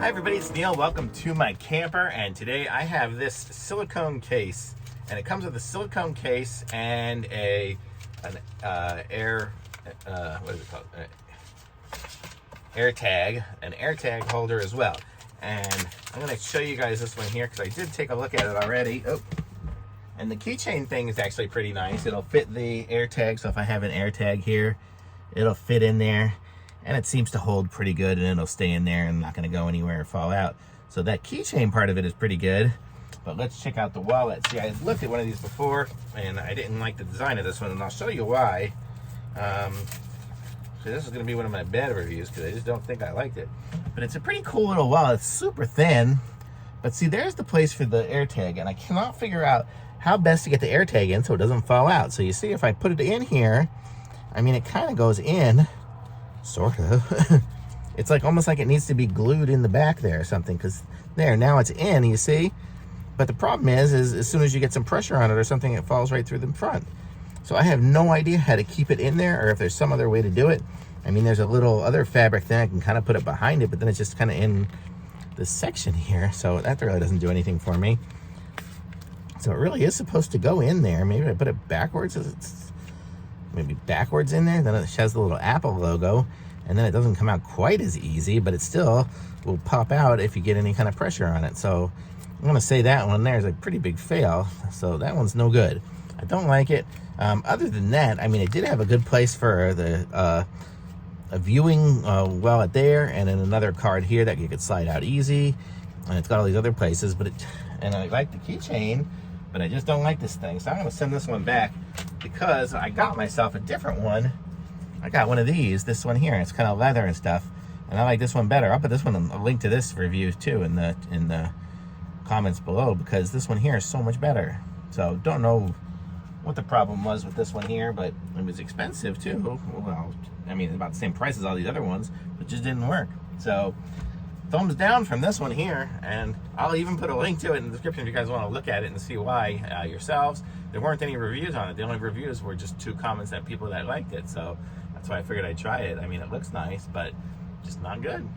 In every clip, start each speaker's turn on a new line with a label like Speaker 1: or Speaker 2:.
Speaker 1: Hi everybody, it's Neil. Welcome to my camper, and today I have this silicone case, and it comes with a silicone case and an Airtag holder as well. And I'm going to show you guys this one here because I did take a look at it already. Oh, and the keychain thing is actually pretty nice. It'll fit the Airtag, so if I have an Airtag here, it'll fit in there. And it seems to hold pretty good, and it'll stay in there and not going to go anywhere or fall out. So that keychain part of it is pretty good. But let's check out the wallet. See, I looked at one of these before, and I didn't like the design of this one, and I'll show you why. So this is going to be one of my bad reviews because I just don't think I liked it. But it's a pretty cool little wallet. It's super thin. But see, there's the place for the Airtag, and I cannot figure out how best to get the Airtag in so it doesn't fall out. So you see, if I put it in here, I mean, it kind of goes in. Sort of. It's like almost like it needs to be glued in the back there or something, because there, now it's in, you see? But the problem is as soon as you get some pressure on it or something, it falls right through the front. So I have no idea how to keep it in there or if there's some other way to do it. I mean, there's a little other fabric thing. I can kind of put it behind it, but then it's just kind of in this section here. So that really doesn't do anything for me. So it really is supposed to go in there. Maybe I put it backwards. It's maybe backwards in there, then it has the little Apple logo, and then it doesn't come out quite as easy, but it still will pop out if you get any kind of pressure on it. So I'm gonna say that one there is a pretty big fail. So that one's no good. I don't like it. Other than that, I mean, it did have a good place for the a viewing wallet there, and then another card here that you could slide out easy, and it's got all these other places. But and I like the keychain, but I just don't like this thing. So I'm gonna send this one back because I got myself a different one. I got one of these, this one here. It's kind of leather and stuff, and I like this one better. I'll put this one, a link to this review too in the comments below, because this one here is so much better. So don't know what the problem was with this one here, but it was expensive too. Well, I mean, about the same price as all these other ones, but just didn't work. So thumbs down from this one here, and I'll even put a link to it in the description if you guys want to look at it and see why yourselves. There weren't any reviews on it. The only reviews were just 2 comments that people that liked it, so that's why I figured I'd try it. I mean, it looks nice, but just not good.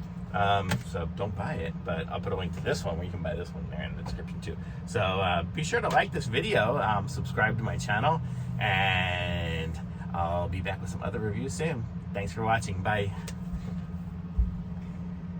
Speaker 1: So don't buy it, but I'll put a link to this one where you can buy this one there in the description too. So be sure to like this video, subscribe to my channel, and I'll be back with some other reviews soon. Thanks for watching. Bye.